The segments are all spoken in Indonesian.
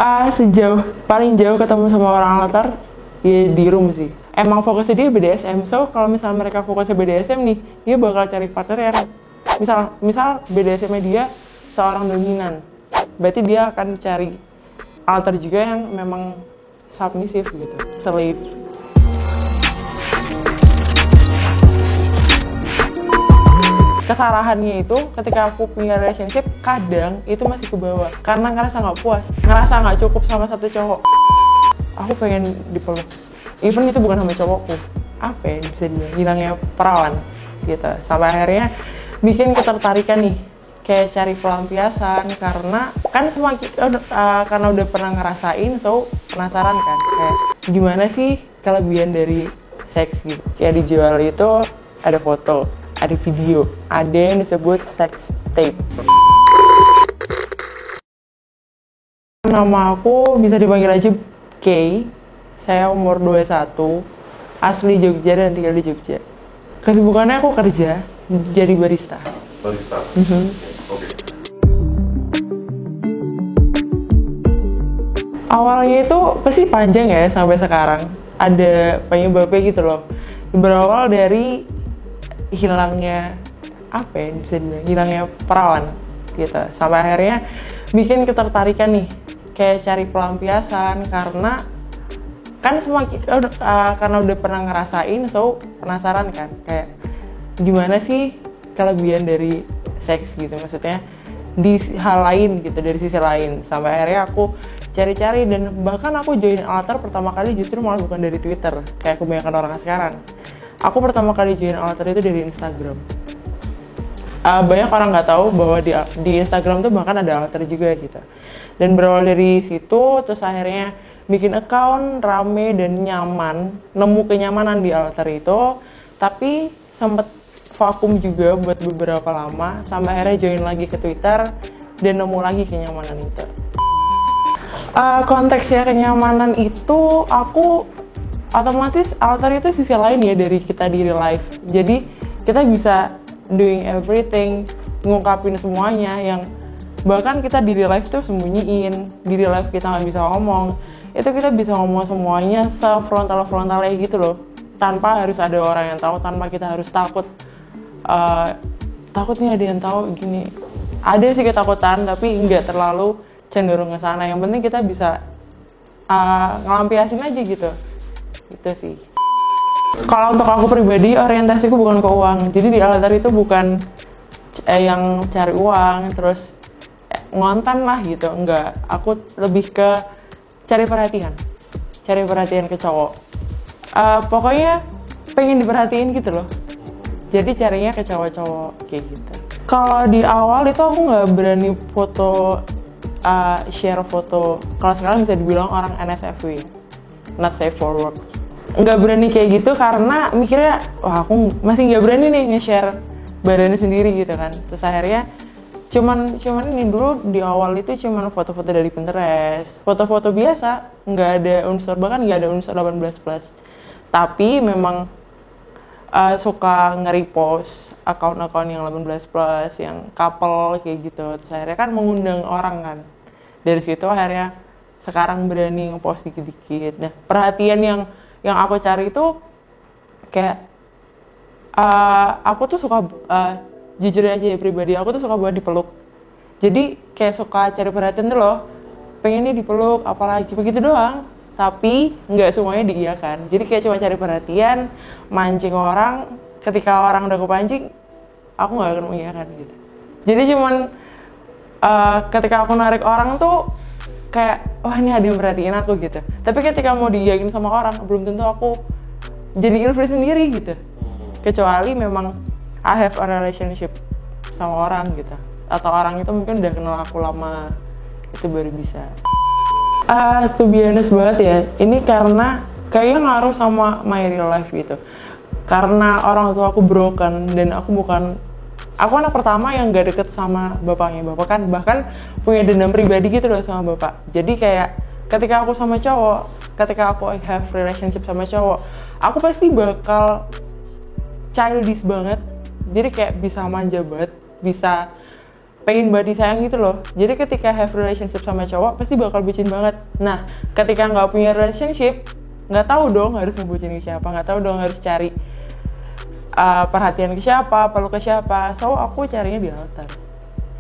Paling jauh ketemu sama orang altar ya di room sih. Emang fokusnya dia BDSM, so kalau misalnya mereka fokusnya BDSM nih, dia bakal cari partner yang misal BDSM-nya dia seorang dominan, berarti dia akan cari altar juga yang memang submissive gitu, slave. Kesalahannya itu ketika aku punya relationship, kadang itu masih ke bawah karena ngerasa nggak puas, ngerasa nggak cukup sama satu cowok. Aku pengen dipeluk, even itu bukan sama cowokku. Apa ya, bisa dibilang hilangnya perawan gitu. Sampai akhirnya bikin ketertarikan nih, kayak cari pelampiasan karena kan karena udah pernah ngerasain, so penasaran kan kayak gimana sih kelebihan dari seks gitu. Kayak dijual itu ada foto, ada video, ada yang disebut sex tape. Nama aku bisa dipanggil aja Kay. Saya umur 21, asli Jogja dan tinggal di Jogja. Kesibukannya aku kerja jadi barista. Barista? Oke. Awalnya itu pasti panjang ya sampai sekarang. Ada penyebabnya gitu loh. Berawal dari hilangnya bisa dibilang hilangnya perawan gitu. Sampai akhirnya bikin ketertarikan nih, kayak cari pelampiasan karena kan karena udah pernah ngerasain, so penasaran kan kayak gimana sih kelebihan dari seks gitu, maksudnya di hal lain gitu, dari sisi lain. Sampai akhirnya aku cari-cari dan bahkan aku join altar pertama kali justru malah bukan dari Twitter kayak kebanyakan orang sekarang. Aku pertama kali join altar itu dari Instagram. Banyak orang nggak tahu bahwa di Instagram tuh bahkan ada altar juga gitu. Dan berawal dari situ, terus akhirnya bikin account rame dan nyaman, nemu kenyamanan di altar itu. Tapi sempet vakum juga buat beberapa lama, sampai akhirnya join lagi ke Twitter dan nemu lagi kenyamanan itu. Konteksnya kenyamanan itu, aku otomatis altar itu sisi lain ya dari kita di real life. Jadi kita bisa doing everything, ngungkapin semuanya yang bahkan kita di real life tuh sembunyiin. Di real life kita nggak bisa ngomong, itu kita bisa ngomong semuanya se-frontal-frontalnya gitu loh, tanpa harus ada orang yang tahu, tanpa kita harus takut nih ada yang tahu gini. Ada sih ketakutan tapi nggak terlalu cenderung ke sana. Yang penting kita bisa ngelampiasin aja gitu. Itu sih. Kalau untuk aku pribadi, orientasiku bukan ke uang. Jadi di altar itu bukan yang cari uang terus ngonten lah gitu, enggak. Aku lebih ke cari perhatian ke cowok. Pokoknya pengen diperhatiin gitu loh. Jadi carinya ke cowok-cowok kayak gitu. Kalau di awal itu aku nggak berani share foto. Kalau sekarang bisa dibilang orang NSFW, not safe for work. Nggak berani kayak gitu karena mikirnya, wah aku masih nggak berani nih nge-share badannya sendiri gitu kan. Terus akhirnya cuman ini dulu di awal itu cuman foto-foto dari Pinterest, foto-foto biasa, nggak ada unsur, bahkan nggak ada unsur 18+. Tapi memang suka nge-repost akun-akun yang 18+, yang couple kayak gitu. Terus akhirnya kan mengundang orang kan. Dari situ akhirnya sekarang berani nge-post dikit-dikit. Nah, perhatian yang aku cari itu kayak aku tuh suka jujur aja ya pribadi, aku tuh suka buat dipeluk. Jadi kayak suka cari perhatian tuh loh, pengennya dipeluk apalagi begitu doang. Tapi nggak semuanya diiyakan. Jadi kayak cuma cari perhatian, mancing orang. Ketika orang udah kepancing, aku nggak akan mengiyakan gitu. Jadi cuman ketika aku narik orang tuh kayak, wah ini ada yang perhatiin aku gitu. Tapi ketika mau diiyakin sama orang, belum tentu aku jadi ilfil sendiri gitu. Kecuali memang I have a relationship sama orang gitu. Atau orang itu mungkin udah kenal aku lama, itu baru bisa. To be honest banget ya, ini karena kayaknya ngaruh sama my real life gitu. Karena orang tua aku broken dan aku anak pertama yang gak deket sama bapaknya. Bapak kan bahkan punya dendam pribadi gitu loh sama bapak. Jadi kayak ketika aku sama cowok, ketika aku have relationship sama cowok, aku pasti bakal childish banget. Jadi kayak bisa manja banget, bisa pengen banget disayang gitu loh. Jadi ketika have relationship sama cowok pasti bakal bucin banget. Nah, ketika nggak punya relationship, nggak tahu dong harus ngebucin ke siapa, nggak tahu dong harus cari perhatian ke siapa, perlu ke siapa. So aku carinya di altar.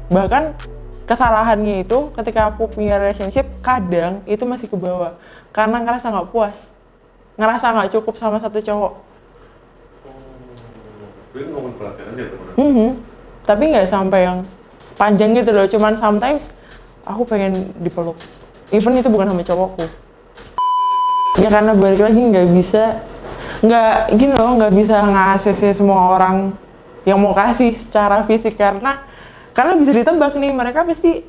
Bahkan kesalahannya itu ketika aku punya relationship kadang itu masih ke bawah karena ngerasa nggak puas, ngerasa nggak cukup sama satu cowok. Itu ngomong perhatian aja teman. Tapi nggak sampai yang panjang gitu loh, cuman sometimes aku pengen dipeluk, even itu bukan sama cowokku. Ya karena balik lagi nggak bisa ngasih semua orang yang mau kasih secara fisik, karena bisa ditebak nih, mereka pasti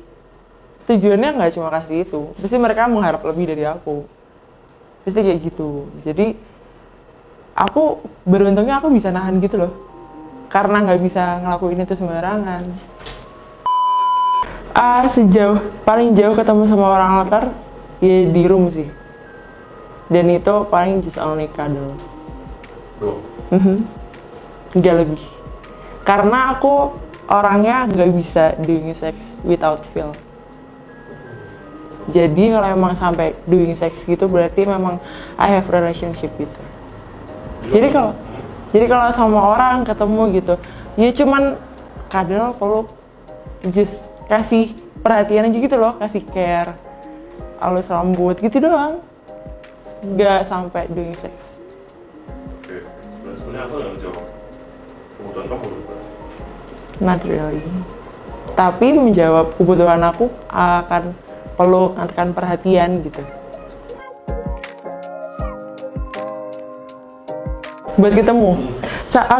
tujuannya nggak cuma kasih itu, pasti mereka mengharap lebih dari aku, pasti kayak gitu. Jadi aku beruntungnya aku bisa nahan gitu loh, karena nggak bisa ngelakuin itu sembarangan. Paling jauh ketemu sama orang altar ya di room sih, dan itu paling just only cuddle. Nggak lebih, karena aku orangnya nggak bisa doing sex without feel. Jadi kalau emang sampai doing sex gitu berarti memang I have relationship gitu. Jadi kalau sama orang ketemu gitu ya cuman cuddle, peluk, just kasih perhatian aja gitu loh, kasih care, halus rambut gitu doang, nggak sampai doing sex. Oke, sebenarnya aku nggak jawab kebutuhan kamu berapa? Not really. Tapi menjawab kebutuhan aku akan peluk, akan perhatian gitu. Buat ketemu,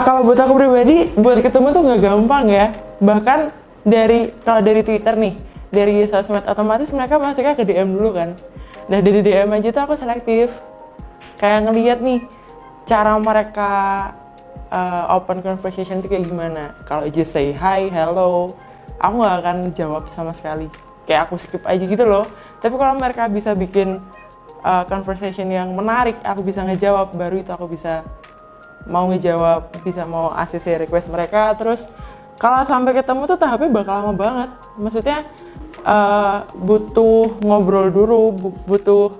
kalau buat aku pribadi, buat ketemu tuh nggak gampang ya. Bahkan kalau dari Twitter nih, dari sosmed otomatis mereka masuknya ke DM dulu kan. Nah dari DM aja tuh aku selektif, kayak ngeliat nih cara mereka open conversation itu kayak gimana. Kalau just say hi, hello, aku nggak akan jawab sama sekali, kayak aku skip aja gitu loh. Tapi kalau mereka bisa bikin conversation yang menarik, aku bisa ngejawab, baru itu aku bisa mau ngejawab, bisa mau ACC request mereka. Terus kalau sampai ketemu tuh tahapnya bakal lama banget. Maksudnya butuh ngobrol dulu, butuh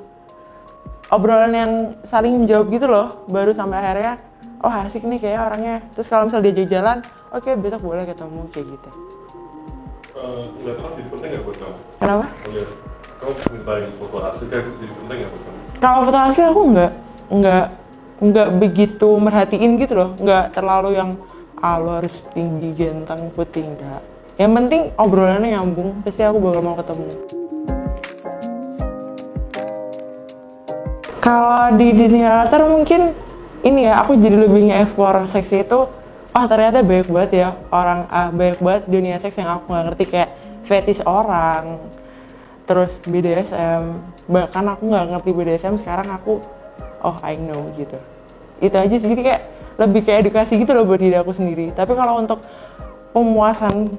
obrolan yang saling menjawab gitu loh, baru sampai akhirnya oh asik nih kayak orangnya. Terus kalau misal diajak jalan, oke, besok boleh ketemu, kayak gitu. Ngeliat orang jadi penting nggak buat kamu? Kenapa? Kamu mintain foto asli kayak jadi penting nggak buat kamu? Kalau foto asli aku nggak begitu merhatiin gitu loh, nggak terlalu yang lo harus tinggi, ganteng, putih, enggak. Yang penting obrolannya nyambung, pasti aku bakal mau ketemu. Kalau di dunia altar mungkin ini ya, aku jadi lebih nge-explore seks itu, ternyata banyak banget ya banyak banget dunia seks yang aku nggak ngerti, kayak fetish orang, terus BDSM. Bahkan aku nggak ngerti BDSM, sekarang aku I know gitu. Itu aja sih, jadi kayak lebih kayak edukasi gitu loh buat diri aku sendiri. Tapi kalau untuk pemuasan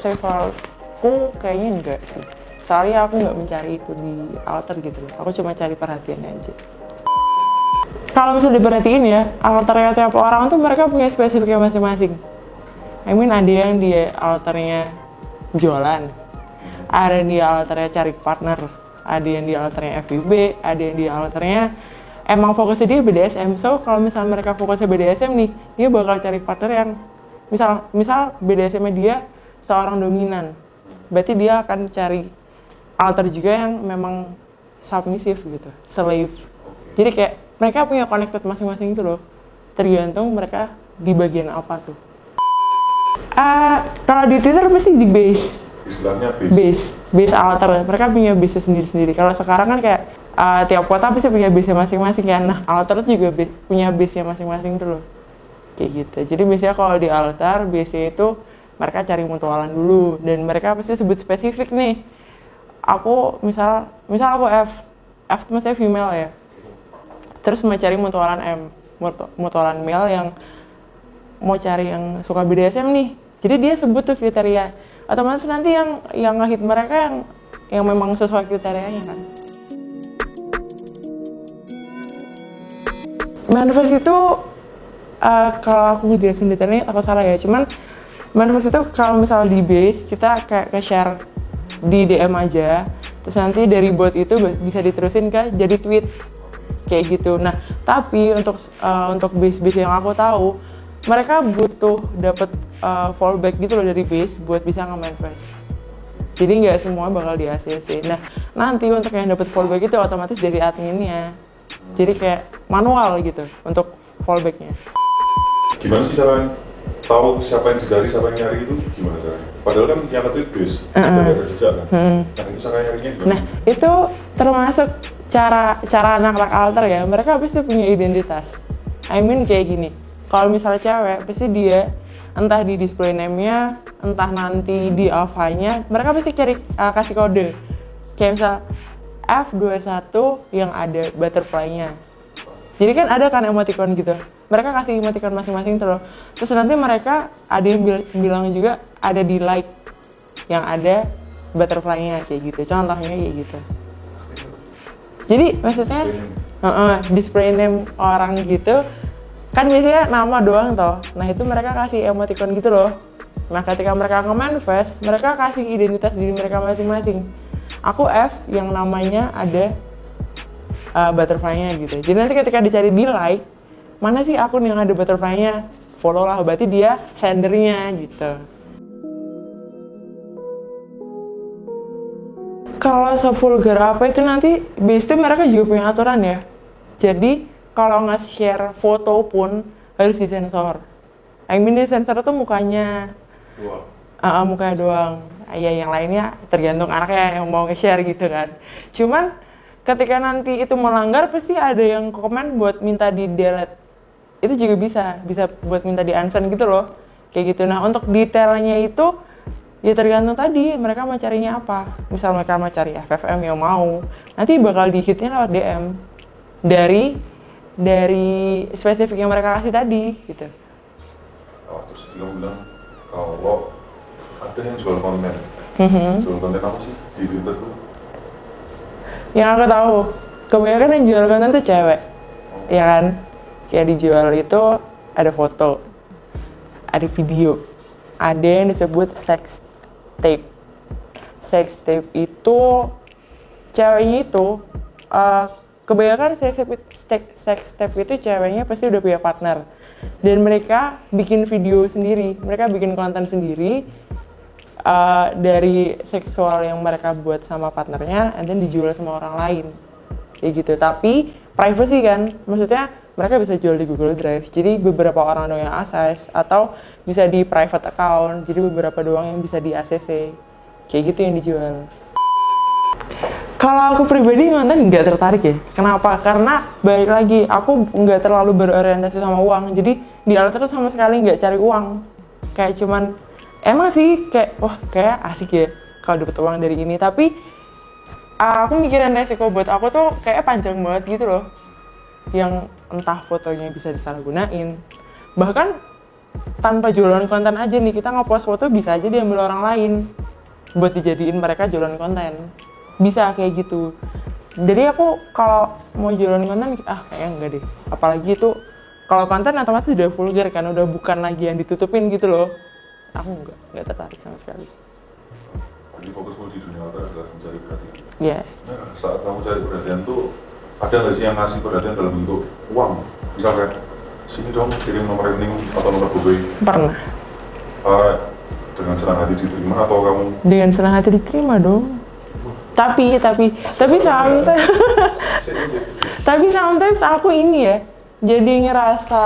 seksualku kayaknya enggak sih. Soalnya aku nggak mencari itu di altar gitu loh. Aku cuma cari perhatiannya aja. Kalau misalnya diperhatiin ya, altarnya tiap orang tuh mereka punya spesifiknya masing-masing. I mean ada yang di altarnya jualan, ada yang di altarnya cari partner, ada yang di altarnya FWB, ada yang di altarnya emang fokusnya dia BDSM. So kalau misalnya mereka fokusnya BDSM nih, dia bakal cari partner yang misal BDSM-nya dia seorang dominan, berarti dia akan cari alter juga yang memang submissive gitu, slave. Jadi kayak mereka punya connected masing-masing gitu loh, tergantung mereka di bagian apa tuh. Kalau di Twitter pasti di base, istilahnya base alter, mereka punya base sendiri-sendiri. Kalau sekarang kan kayak tiap kota pasti punya base masing-masing kan. Nah, altar juga punya base masing-masing tuh loh. Kayak gitu. Jadi biasanya kalau di altar, biasanya itu mereka cari mutualan dulu, dan mereka pasti sebut spesifik nih. Aku misal aku F itu maksudnya female ya. Terus mau cari mutualan mutualan male yang mau cari yang suka BDSM nih. Jadi dia sebut tuh kriteria. Otomatis nanti yang ngehit mereka yang memang sesuai kriterianya kan. Manifest itu kalau aku ngejelasin detailnya takut salah ya, cuman Manifest itu kalau misal di base kita kayak ke share di DM aja, terus nanti dari bot itu bisa diterusin ke jadi tweet kayak gitu. Nah tapi untuk base yang aku tahu mereka butuh dapat fallback gitu loh dari base buat bisa nge-manifest. Jadi nggak semua bakal di ACC. Nah nanti untuk yang dapat fallback itu otomatis dari adminnya. Jadi kayak manual gitu untuk fallbacknya. Gimana sih caranya tahu siapa yang dicari, siapa yang nyari itu gimana caranya? Padahal kan yang nge-tweet base, tidak ada jejak kan. Nah itu cara nyarinya gimana? Nah itu termasuk cara anak-anak alter ya. Mereka pasti punya identitas. I mean kayak gini. Kalau misalnya cewek, pasti dia entah di display name-nya, entah nanti di alpha-nya, mereka pasti kasih kode. Kayak misal F21 yang ada butterfly-nya. Jadi kan ada kan emoticon gitu. Mereka kasih emoticon masing-masing terus nanti mereka ada yang bilang juga ada di like yang ada butterfly-nya kayak gitu. Contohnya kayak gitu. Jadi maksudnya display name orang gitu kan biasanya nama doang toh. Nah itu mereka kasih emoticon gitu loh. Nah ketika mereka nge-manifest, mereka kasih identitas diri mereka masing-masing. Aku F yang namanya ada butterfly-nya gitu. Jadi nanti ketika dicari di like, mana sih akun yang ada butterfly-nya? Follow lah, berarti dia sendernya gitu. Kalau se-vulgar apa itu nanti, base itu mereka juga punya aturan ya. Jadi kalau nge-share foto pun harus disensor. I mean disensor tuh mukanya mukanya doang. Ya yang lainnya tergantung anaknya yang mau nge-share gitu kan. Cuman ketika nanti itu melanggar pasti ada yang komen buat minta di delete. Itu juga bisa buat minta di unsend gitu loh. Kayak gitu. Nah, untuk detailnya itu ya tergantung tadi mereka mau carinya apa. Misal mereka mau cari FFM yang mau, nanti bakal di-hitnya lewat DM dari spesifik yang mereka kasih tadi gitu. Terus dia bilang kalau ada yang jual konten. Jual konten apa sih di Twitter tuh? Yang aku tahu, kebanyakan yang jual konten tuh cewek, ya kan? Kayak dijual itu ada foto, ada video, ada yang disebut sex tape. Sex tape itu ceweknya itu kebanyakan sex tape itu ceweknya pasti udah punya partner dan mereka bikin video sendiri, mereka bikin konten sendiri. Dari seksual yang mereka buat sama partnernya and then dijual sama orang lain kayak gitu. Tapi privacy kan, maksudnya mereka bisa jual di Google Drive, jadi beberapa orang doang yang akses, atau bisa di private account, jadi beberapa doang yang bisa di ACC kayak gitu yang dijual. Kalau aku pribadi nonton nggak tertarik ya. Kenapa? Karena balik lagi aku nggak terlalu berorientasi sama uang, jadi di alter tuh sama sekali nggak cari uang. Kayak cuman emang sih kayak wah kayak asik ya kalau dapet uang dari ini, tapi aku mikirin resiko buat aku tuh kayak panjang banget gitu loh, yang entah fotonya bisa disalahgunain, bahkan tanpa jualan konten aja nih, kita nge-post foto bisa aja diambil orang lain buat dijadiin mereka jualan konten, bisa kayak gitu. Jadi aku kalau mau jualan konten kayaknya enggak deh, apalagi itu kalau konten otomatis udah vulgar kan, udah bukan lagi yang ditutupin gitu loh. Aku nggak tertarik sama sekali. Jadi fokusmu di dunia alter adalah mencari perhatian. Iya. Nah, saat kamu cari perhatian tuh ada nggak sih yang ngasih perhatian dalam bentuk uang? Misalnya sini dong kirim nomor rekening atau nomor GoPay. Pernah. Dengan senang hati diterima atau kamu? Dengan senang hati diterima dong. Tapi sometimes tapi sometimes aku ini ya jadi ngerasa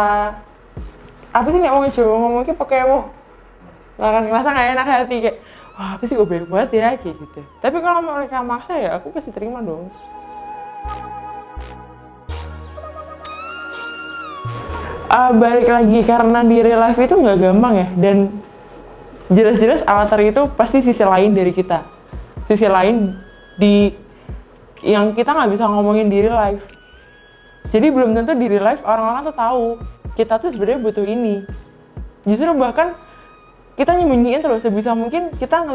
apa sih nih ngomongnya pakai akan ngerasa nggak enak hati kayak wah apa sih gue baik banget ya kayak gitu. Tapi kalau mereka maksa ya aku pasti terima dong. Balik lagi karena di real life itu nggak gampang ya, dan jelas-jelas avatar itu pasti sisi lain dari kita, sisi lain di yang kita nggak bisa ngomongin di real life. Jadi belum tentu di real life orang-orang tuh tahu kita tuh sebenarnya butuh ini. Justru bahkan kita nyembunyiin terus sebisa mungkin, kita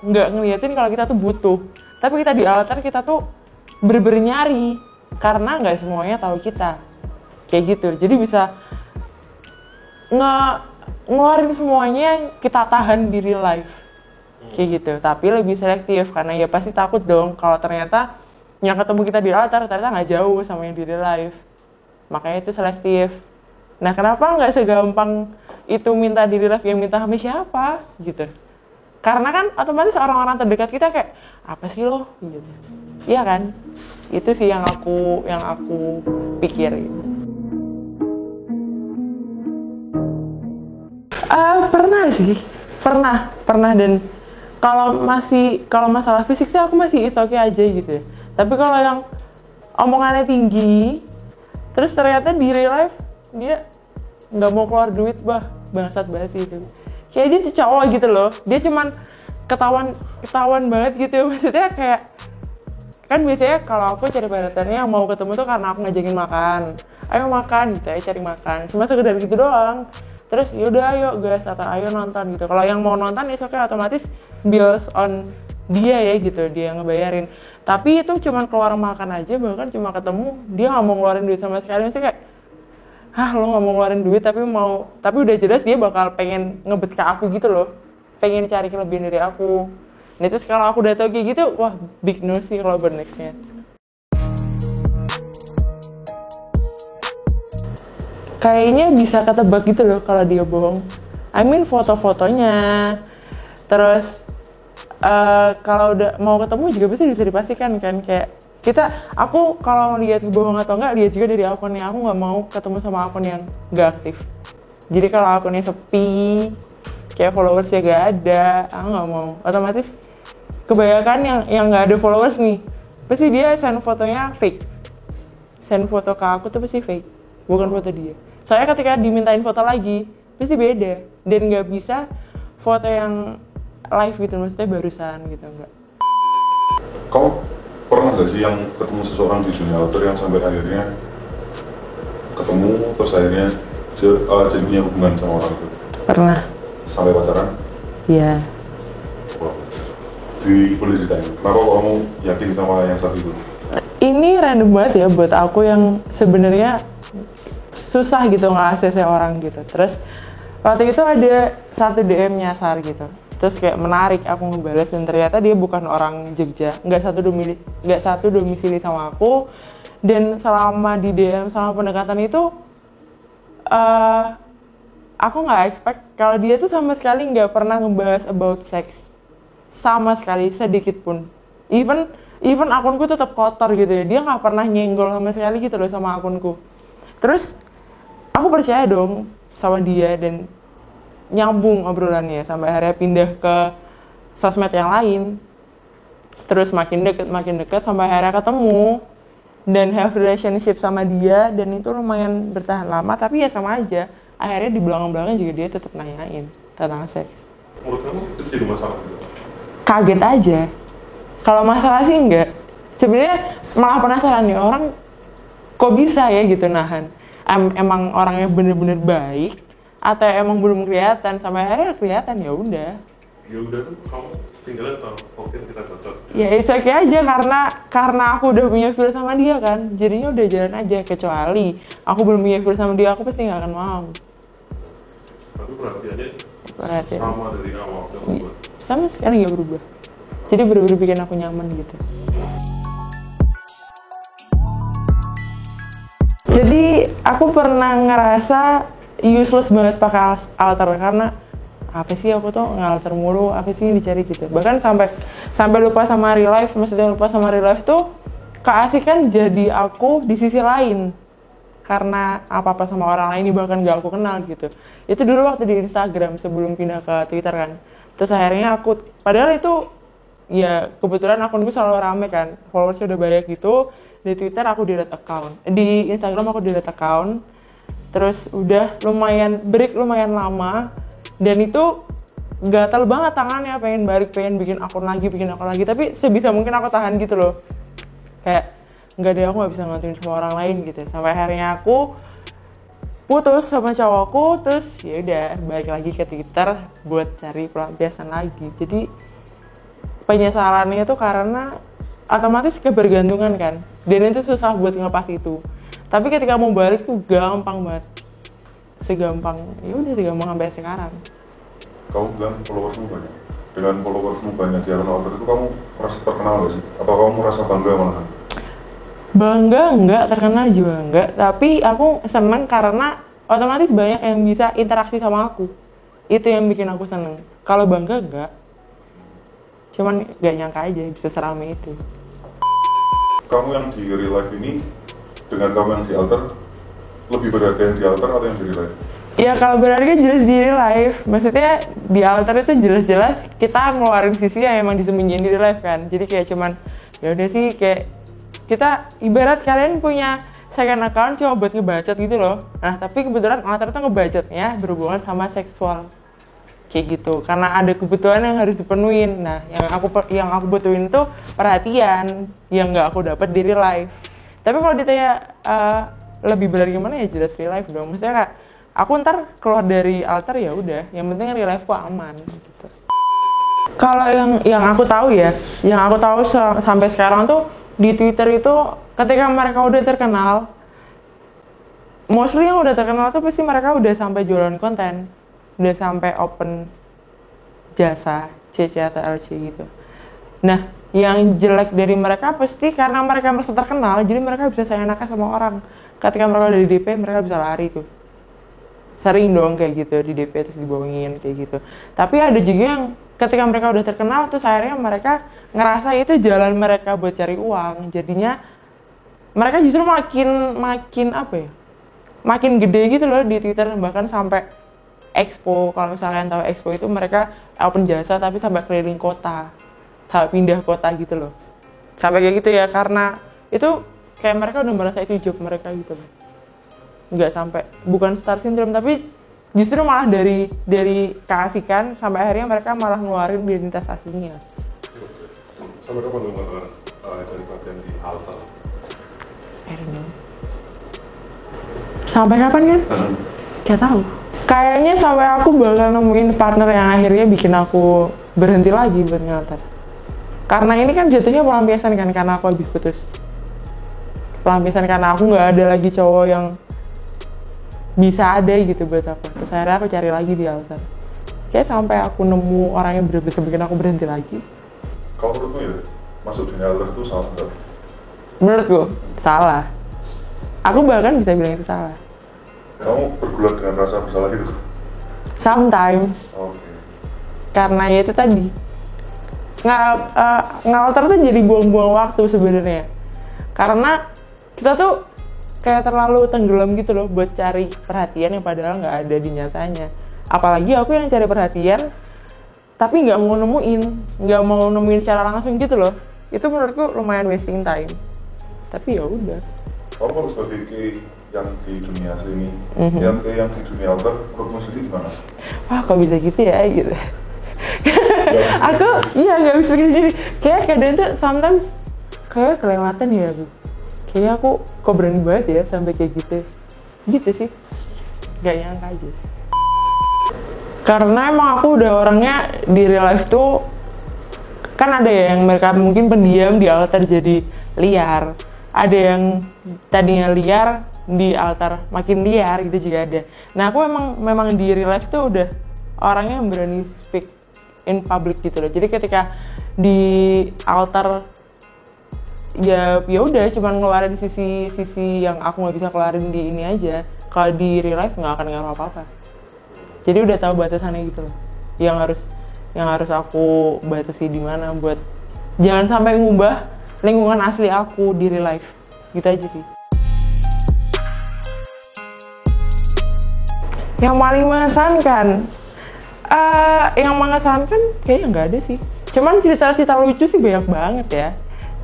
nggak ngeliatin kalau kita tuh butuh, tapi kita di avatar kita tuh bener-bener nyari karena nggak semuanya tahu kita kayak gitu. Jadi bisa ngeluarin semuanya yang kita tahan di real life kayak gitu. Tapi lebih selektif karena ya pasti takut dong kalau ternyata yang ketemu kita di altar ternyata nggak jauh sama yang di real life. Makanya itu selektif. Nah kenapa nggak segampang itu minta di real life yang minta sama siapa gitu? Karena kan otomatis orang-orang terdekat kita kayak apa sih lo gitu. Iya kan? Itu sih yang aku pikir gitu. Pernah dan kalau masalah fisik sih aku masih oke aja gitu. Tapi kalau yang omongannya tinggi, terus ternyata di real life dia nggak mau keluar duit, bangsat banget sih itu. Kayak dia tuh cowok gitu loh, dia cuman ketahuan banget gitu. Maksudnya kayak kan biasanya kalau aku cari paretannya yang mau ketemu tuh karena aku ngajakin makan, ayo makan gitu, ayo cari makan, cuma sekedar gitu doang. Terus yaudah ayo guys atau ayo nonton gitu. Kalau yang mau nonton itu kayak otomatis bills on dia ya gitu, dia yang ngebayarin. Tapi itu cuma keluar makan aja, bahkan cuma ketemu dia nggak mau ngeluarin duit sama sekali. Maksudnya kayak lo nggak mau ngeluarin duit tapi udah jelas dia bakal pengen ngebet ke aku gitu loh, pengen cari kelebihan dari aku. Nah terus kalau aku udah tau kayak gitu, wah big no sih kalau buat nextnya. Kayaknya bisa ketebak gitu loh kalau dia bohong. I mean foto-fotonya, terus kalau udah mau ketemu juga pasti bisa dipastikan kan. Kayak aku kalau lihat bohong atau enggak lihat juga dari akunnya. Aku nggak mau ketemu sama akun yang nggak aktif. Jadi kalau akunnya sepi, kayak followersnya nggak ada, aku nggak mau. Otomatis kebanyakan yang nggak ada followers nih, pasti dia send fotonya fake. Send foto ke aku tuh pasti fake, bukan foto dia. Soalnya ketika dimintain foto lagi, pasti beda. Dan nggak bisa foto yang live gitu, maksudnya barusan gitu, enggak. Kau pernah nggak sih yang ketemu seseorang di dunia outdoor yang sampai akhirnya ketemu, terus akhirnya jadinya hubungan sama orang itu? Pernah. Sampai pacaran? Iya. Wow. Boleh ceritain, kenapa kamu yakin sama yang satu itu? Ini random banget ya buat aku yang sebenarnya susah gitu nge-ACC orang gitu. Terus waktu itu ada satu DM nyasar gitu. Terus kayak menarik, aku ngebales dan ternyata dia bukan orang Jogja, nggak satu domisili sama aku. Dan selama di DM sama pendekatan itu, aku nggak expect kalau dia tuh sama sekali nggak pernah ngebahas about sex, sama sekali sedikit pun. Even akunku tetap kotor gitu ya, dia nggak pernah nyenggol sama sekali gitu loh sama akunku. Terus aku percaya dong sama dia dan nyambung obrolannya sampai akhirnya pindah ke sosmed yang lain. Terus makin deket sampai akhirnya ketemu dan have relationship sama dia, dan itu lumayan bertahan lama. Tapi ya sama aja, akhirnya di belakang juga dia tetap nanyain tentang seks. Menurut kamu itu jadi masalah gitu? Kaget aja. Kalau masalah sih enggak. Sebenarnya malah penasaran nih orang kok bisa ya gitu nahan. Emang orangnya bener-bener baik atau emang belum kelihatan, sampai akhirnya kelihatan ya udah. Ya udah tuh kamu tinggalin atau oke kita cocok. Ya it's okay aja karena aku udah punya feel sama dia kan. Jadinya udah jalan aja, kecuali aku belum punya feel sama dia, aku pasti nggak akan mau. Tapi perhatiannya sama dari awal udah berubah. Sama sekali nggak berubah. Jadi bener-bener bikin aku nyaman gitu. Jadi aku pernah ngerasa useless banget pakai altar karena apa sih aku tuh ngalter mulu, apa sih yang dicari gitu. Bahkan sampai lupa sama real life, maksudnya lupa sama real life tuh keasikan jadi aku di sisi lain. Karena apa-apa sama orang lain bahkan gak aku kenal gitu. Itu dulu waktu di Instagram sebelum pindah ke Twitter kan. Terus akhirnya padahal itu ya kebetulan akunku selalu rame kan, followersnya udah banyak gitu. Di Twitter aku delete account, di Instagram aku delete account. Terus udah lumayan lama, dan itu gatel banget tangannya, pengen bikin akun lagi, tapi sebisa mungkin aku tahan gitu loh. Kayak nggak deh, aku nggak bisa ngantuin semua orang lain gitu. Sampai akhirnya aku putus sama cowokku, terus ya udah balik lagi ke Twitter buat cari pelampiasan lagi. Jadi penyesalannya itu karena otomatis kebergantungan kan, dan itu susah buat ngelepas itu. Tapi ketika mau balik tuh gampang banget. segampang sampai sekarang. Kamu bilang followersmu banyak. Dengan followersmu banyak di akun alter itu kamu merasa terkenal nggak sih? Apa kamu merasa bangga malahan? Bangga enggak, terkenal juga enggak, tapi aku seneng karena otomatis banyak yang bisa interaksi sama aku. Itu yang bikin aku seneng. Kalau bangga enggak, cuman gak nyangka aja bisa serame itu. Kamu yang di real life ini dengan kamu yang di alter, lebih berharga yang di alter atau yang di real life? Ya kalau berharga jelas di real life. Maksudnya di alter itu jelas-jelas kita ngeluarin sisi yang emang disembunyiin di real life kan. Jadi kayak cuman ya udah sih, kayak kita ibarat kalian punya second account cuma buat ngebacot gitu loh. Nah tapi kebetulan alter itu ngebacotnya berhubungan sama seksual kayak gitu, karena ada kebutuhan yang harus dipenuhin. Nah yang aku butuhin tuh perhatian yang nggak aku dapat di real life. Tapi kalau ditanya lebih benar gimana, ya jelas real life dong. Maksudnya kayak aku ntar keluar dari alter ya udah, yang penting real life ku aman gitu. Kalau yang aku tahu ya, yang aku tahu sampai sekarang tuh di Twitter itu ketika mereka udah terkenal, mostly yang udah terkenal tuh pasti mereka udah sampai jualan konten, udah sampai open jasa CC atau LC gitu. Nah, yang jelek dari mereka pasti karena mereka merasa terkenal, jadi mereka bisa seenaknya sama orang. Ketika mereka udah di DP, mereka bisa lari tuh. Sering dong kayak gitu, di DP terus dibohongin kayak gitu. Tapi ada juga yang ketika mereka udah terkenal, terus akhirnya mereka ngerasa itu jalan mereka buat cari uang. Jadinya mereka justru makin apa ya? Makin gede gitu loh di Twitter, bahkan sampai expo. Kalau misalnya kalian tahu expo itu mereka open jasa tapi sampai keliling kota. Sampai pindah kota gitu loh. Sampai kayak gitu ya, karena itu kayak mereka udah merasa itu job mereka gitu loh. Nggak sampai, bukan star syndrome, tapi justru malah dari keasikan sampai akhirnya mereka malah ngeluarin identitas aslinya. Sampai kapan lu dari pelatihan di alter? Sampai kapan kan? Gak tahu. Kayaknya sampai aku bakal nemuin partner yang akhirnya bikin aku berhenti lagi buat ngalter. Karena ini kan jatuhnya pelampiasan kan, karena aku habis putus. Pelampiasan karena aku nggak ada lagi cowok yang bisa ada gitu buat aku. Terus akhirnya aku cari lagi di alter. Kayak sampai aku nemu orang yang bener-bener bikin aku berhenti lagi. Kalau menurutmu ya, masuk dunia alter itu salah nggak? Menurutku, salah. Aku bahkan bisa bilang itu salah. Kamu bergulat dengan rasa bersalah gitu? Sometimes. Okay. Karena ya itu tadi. Ngalter tuh jadi buang-buang waktu sebenarnya. Karena kita tuh kayak terlalu tenggelam gitu loh buat cari perhatian yang padahal nggak ada di nyatanya. Apalagi aku yang cari perhatian tapi nggak mau nemuin secara langsung gitu loh. Itu menurutku lumayan wasting time. Tapi ya udah. Kamu harus sebagai yang di dunia asli ini, yang di dunia alter, menurutmu sendiri gimana? Wah kok bisa gitu ya gitu. Aku nggak bisa pikir sendiri. Kayak kadang tuh sometimes kayak kelewatan ya aku. Kayaknya aku kok berani banget ya sampai kayak gitu sih, gak nyangka aja. Karena emang aku udah orangnya di real life tuh kan ada ya yang mereka mungkin pendiam di alter jadi liar, ada yang tadinya liar di alter makin liar gitu juga ada. Nah aku memang di real life tuh udah orangnya yang berani speak in public gitu loh. Jadi ketika di alter ya udah cuman ngeluarin sisi yang aku nggak bisa keluarin di ini aja. Kalau di real life nggak akan ngaruh apa-apa. Jadi udah tahu batasannya gitu loh. Yang harus aku batasi di mana buat jangan sampai ngubah lingkungan asli aku di real life. Gitu aja sih. Yang paling mengesankan, yang mengesankan kayaknya nggak ada sih. Cuman cerita-cerita lucu sih banyak banget ya.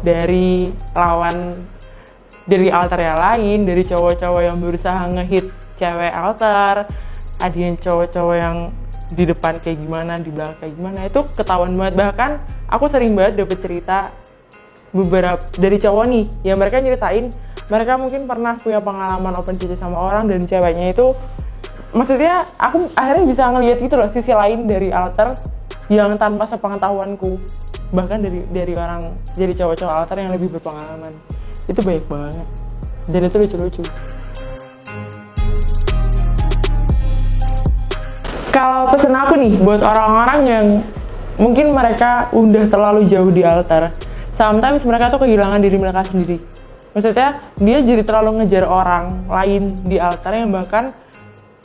Dari alter yang lain, dari cowok-cowok yang berusaha ngehit cewek alter, ada yang cowok-cowok yang di depan kayak gimana, di belakang kayak gimana, itu ketahuan banget. Bahkan aku sering banget dapet cerita beberapa dari cowok nih, yang mereka nyeritain mereka mungkin pernah punya pengalaman open CC sama orang dan ceweknya itu, maksudnya aku akhirnya bisa ngeliat gitu loh sisi lain dari alter yang tanpa sepengetahuanku. Bahkan dari cowok-cowok alter yang lebih berpengalaman. Itu banyak banget. Dan itu lucu-lucu. Kalau pesen aku nih buat orang-orang yang mungkin mereka udah terlalu jauh di altar, sometimes mereka tuh kehilangan diri mereka sendiri. Maksudnya dia jadi terlalu ngejar orang lain di altar yang bahkan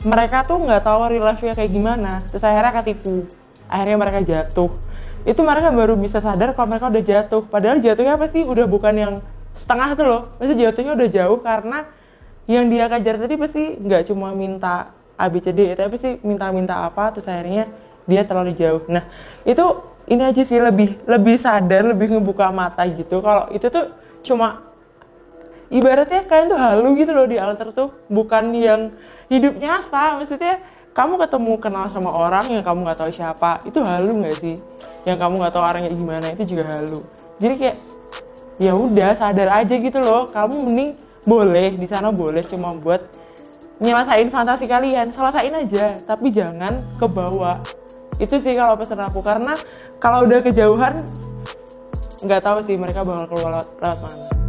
mereka tuh nggak tahu real life-nya kayak gimana. Terus akhirnya ketipu, akhirnya mereka jatuh. Itu mereka baru bisa sadar kalau mereka udah jatuh. Padahal jatuhnya pasti udah bukan yang setengah tuh loh. Pasti jatuhnya udah jauh karena yang dia kejar tadi pasti nggak cuma minta ABCD, tapi sih minta-minta apa, terus akhirnya dia terlalu jauh. Nah, itu ini aja sih lebih sadar, lebih ngebuka mata gitu. Kalau itu tuh cuma ibaratnya kalian tuh halu gitu loh di altar tuh, bukan yang hidup nyata. Maksudnya kamu ketemu kenal sama orang yang kamu nggak tahu siapa, itu halu nggak sih? Yang kamu nggak tahu orangnya gimana, itu juga halu. Jadi kayak ya udah sadar aja gitu loh. Kamu mending boleh di sana, boleh cuma buat nyelesain fantasi kalian, selesain aja, tapi jangan ke bawah. Itu sih kalau pesan aku, karena kalau udah kejauhan nggak tahu sih mereka bakal keluar lewat mana.